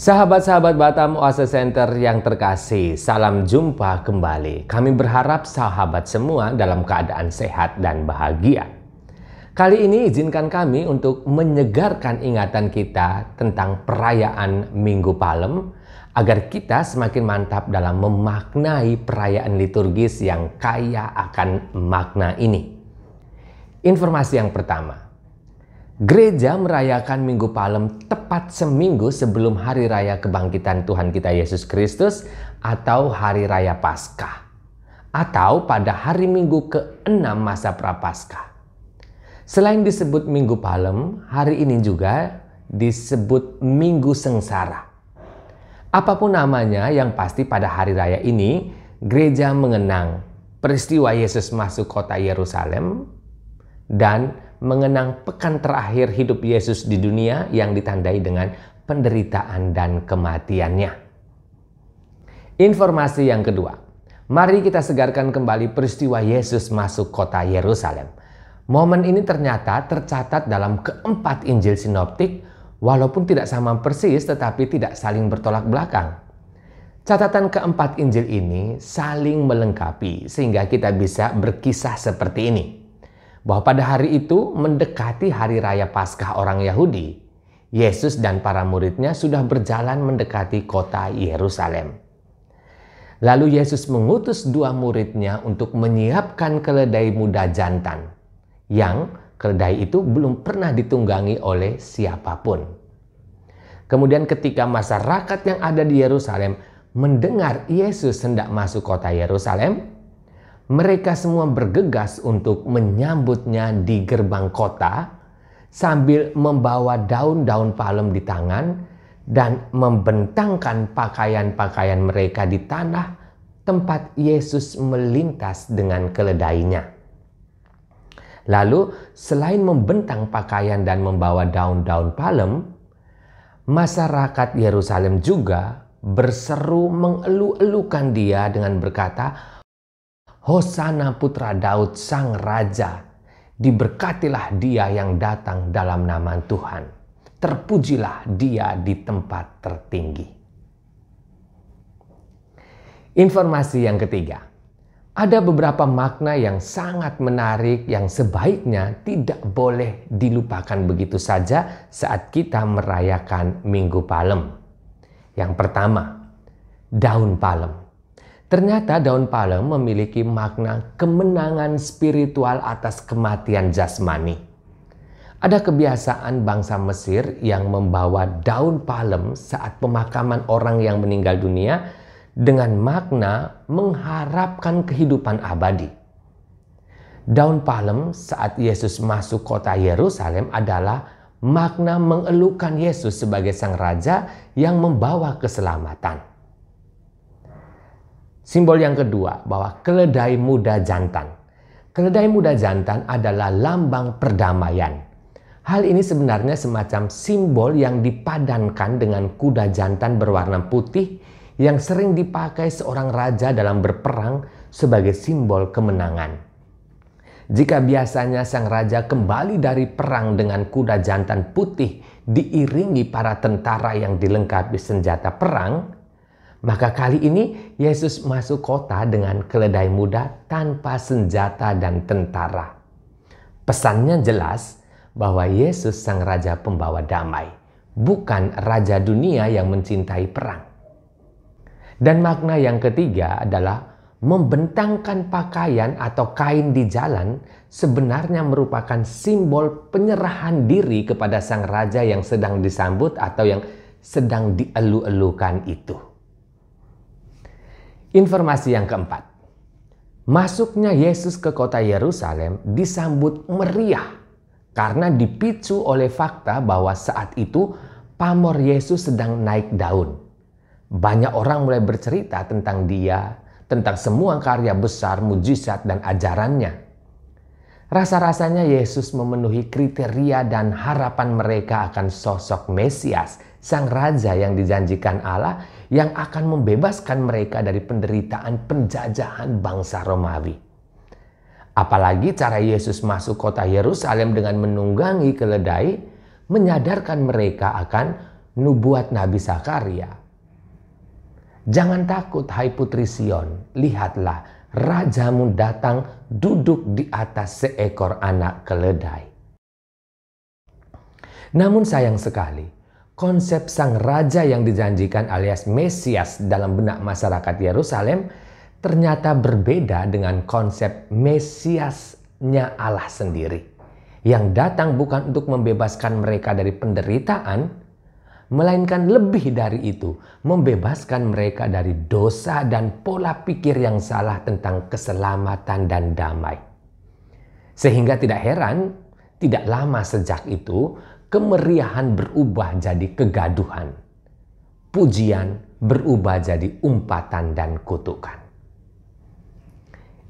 Sahabat-sahabat Batam Oase Center yang terkasih, salam jumpa kembali. Kami berharap sahabat semua dalam keadaan sehat dan bahagia. Kali ini izinkan kami untuk menyegarkan ingatan kita tentang perayaan Minggu Palem, agar kita semakin mantap dalam memaknai perayaan liturgis yang kaya akan makna ini. Informasi yang pertama. Gereja merayakan Minggu Palem tepat seminggu sebelum Hari Raya Kebangkitan Tuhan kita Yesus Kristus atau Hari Raya Paskah, atau pada hari Minggu ke-6 masa Prapaskah. Selain disebut Minggu Palem, hari ini juga disebut Minggu Sengsara. Apapun namanya, yang pasti pada hari raya ini, gereja mengenang peristiwa Yesus masuk kota Yerusalem dan mengenang pekan terakhir hidup Yesus di dunia yang ditandai dengan penderitaan dan kematiannya. Informasi yang kedua, mari kita segarkan kembali peristiwa Yesus masuk kota Yerusalem. Momen ini ternyata tercatat dalam keempat Injil Sinoptik, walaupun tidak sama persis tetapi tidak saling bertolak belakang. Catatan keempat Injil ini saling melengkapi sehingga kita bisa berkisah seperti ini. Bahwa pada hari itu mendekati hari raya Paskah orang Yahudi, Yesus dan para muridnya sudah berjalan mendekati kota Yerusalem. Lalu Yesus mengutus dua muridnya untuk menyiapkan keledai muda jantan, yang keledai itu belum pernah ditunggangi oleh siapapun. Kemudian ketika masyarakat yang ada di Yerusalem mendengar Yesus hendak masuk kota Yerusalem, mereka semua bergegas untuk menyambutnya di gerbang kota sambil membawa daun-daun palem di tangan dan membentangkan pakaian-pakaian mereka di tanah tempat Yesus melintas dengan keledainya. Lalu selain membentang pakaian dan membawa daun-daun palem, masyarakat Yerusalem juga berseru mengeluh-elukan dia dengan berkata, Hosana putra Daud sang raja, diberkatilah dia yang datang dalam nama Tuhan. Terpujilah dia di tempat tertinggi. Informasi yang ketiga. Ada beberapa makna yang sangat menarik yang sebaiknya tidak boleh dilupakan begitu saja saat kita merayakan Minggu Palem. Yang pertama, daun palem. Ternyata daun palem memiliki makna kemenangan spiritual atas kematian jasmani. Ada kebiasaan bangsa Mesir yang membawa daun palem saat pemakaman orang yang meninggal dunia dengan makna mengharapkan kehidupan abadi. Daun palem saat Yesus masuk kota Yerusalem adalah makna mengeluhkan Yesus sebagai sang raja yang membawa keselamatan. Simbol yang kedua, bahwa keledai muda jantan. Keledai muda jantan adalah lambang perdamaian. Hal ini sebenarnya semacam simbol yang dipadankan dengan kuda jantan berwarna putih yang sering dipakai seorang raja dalam berperang sebagai simbol kemenangan. Jika biasanya sang raja kembali dari perang dengan kuda jantan putih diiringi para tentara yang dilengkapi senjata perang, maka kali ini Yesus masuk kota dengan keledai muda tanpa senjata dan tentara. Pesannya jelas bahwa Yesus sang raja pembawa damai, bukan raja dunia yang mencintai perang. Dan makna yang ketiga adalah membentangkan pakaian atau kain di jalan sebenarnya merupakan simbol penyerahan diri kepada sang raja yang sedang disambut atau yang sedang dielu-elukan itu. Informasi yang keempat, masuknya Yesus ke kota Yerusalem disambut meriah karena dipicu oleh fakta bahwa saat itu pamor Yesus sedang naik daun. Banyak orang mulai bercerita tentang dia, tentang semua karya besar, mujizat, dan ajarannya. Rasa-rasanya Yesus memenuhi kriteria dan harapan mereka akan sosok Mesias, sang raja yang dijanjikan Allah yang akan membebaskan mereka dari penderitaan penjajahan bangsa Romawi. Apalagi cara Yesus masuk kota Yerusalem dengan menunggangi keledai menyadarkan mereka akan nubuat Nabi Zakaria. Jangan takut hai putri Sion, lihatlah rajamu datang duduk di atas seekor anak keledai. Namun sayang sekali, konsep sang raja yang dijanjikan alias Mesias dalam benak masyarakat Yerusalem ternyata berbeda dengan konsep Mesiasnya Allah sendiri, yang datang bukan untuk membebaskan mereka dari penderitaan, melainkan lebih dari itu, membebaskan mereka dari dosa dan pola pikir yang salah tentang keselamatan dan damai. Sehingga tidak heran, tidak lama sejak itu, kemeriahan berubah jadi kegaduhan. Pujian berubah jadi umpatan dan kutukan.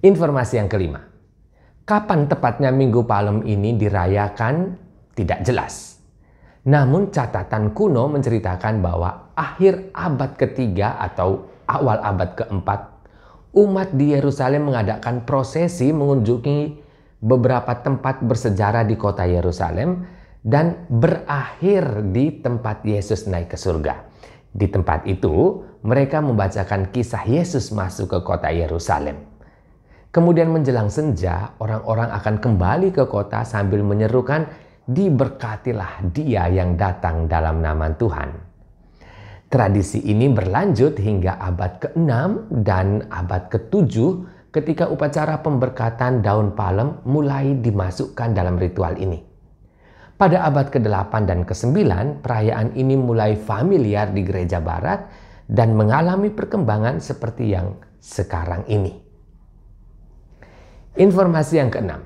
Informasi yang kelima. Kapan tepatnya Minggu Palem ini dirayakan tidak jelas. Namun catatan kuno menceritakan bahwa akhir abad ketiga atau awal abad keempat, umat di Yerusalem mengadakan prosesi mengunjungi beberapa tempat bersejarah di kota Yerusalem dan berakhir di tempat Yesus naik ke surga. Di tempat itu, mereka membacakan kisah Yesus masuk ke kota Yerusalem. Kemudian menjelang senja, orang-orang akan kembali ke kota sambil menyerukan, "Diberkatilah Dia yang datang dalam nama Tuhan." Tradisi ini berlanjut hingga abad ke-6 dan abad ke-7 ketika upacara pemberkatan daun palem mulai dimasukkan dalam ritual ini. Pada abad ke-8 dan ke-9, perayaan ini mulai familiar di gereja barat dan mengalami perkembangan seperti yang sekarang ini. Informasi yang keenam.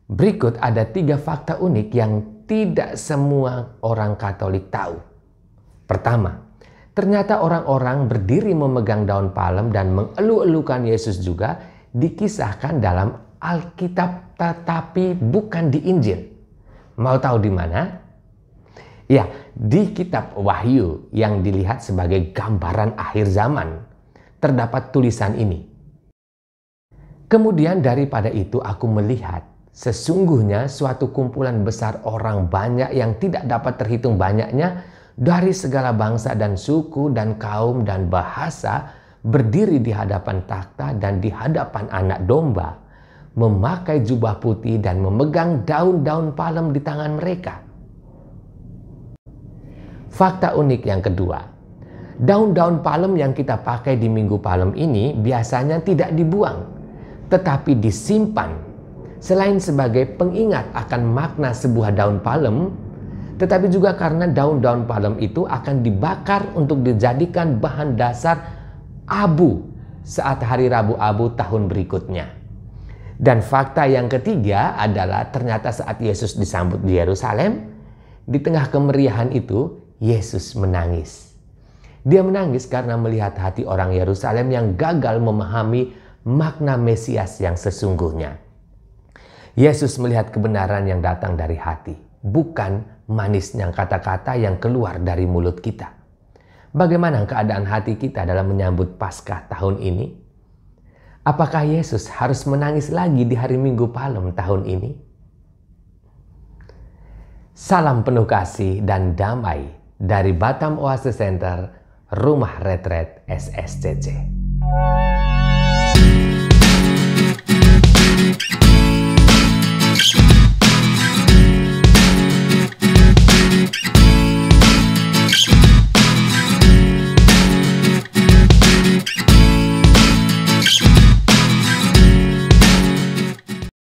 Berikut ada 3 fakta unik yang tidak semua orang Katolik tahu. Pertama, ternyata orang-orang berdiri memegang daun palem dan mengeluh-elukan Yesus juga dikisahkan dalam Alkitab tetapi bukan di Injil. Mau tahu di mana? Ya, di kitab Wahyu yang dilihat sebagai gambaran akhir zaman, terdapat tulisan ini. Kemudian daripada itu aku melihat, sesungguhnya suatu kumpulan besar orang banyak yang tidak dapat terhitung banyaknya dari segala bangsa dan suku dan kaum dan bahasa berdiri di hadapan takhta dan di hadapan Anak Domba, memakai jubah putih dan memegang daun-daun palem di tangan mereka. Fakta unik yang kedua, daun-daun palem yang kita pakai di Minggu Palem ini biasanya tidak dibuang, tetapi disimpan. Selain sebagai pengingat akan makna sebuah daun palem, tetapi juga karena daun-daun palem itu akan dibakar untuk dijadikan bahan dasar abu saat hari Rabu Abu tahun berikutnya. Dan fakta yang ketiga adalah ternyata saat Yesus disambut di Yerusalem, di tengah kemeriahan itu, Yesus menangis. Dia menangis karena melihat hati orang Yerusalem yang gagal memahami makna Mesias yang sesungguhnya. Yesus melihat kebenaran yang datang dari hati, bukan manisnya kata-kata yang keluar dari mulut kita. Bagaimana keadaan hati kita dalam menyambut Paskah tahun ini? Apakah Yesus harus menangis lagi di hari Minggu Palem tahun ini? Salam penuh kasih dan damai dari Batam Oasis Center, Rumah Retret SSCC.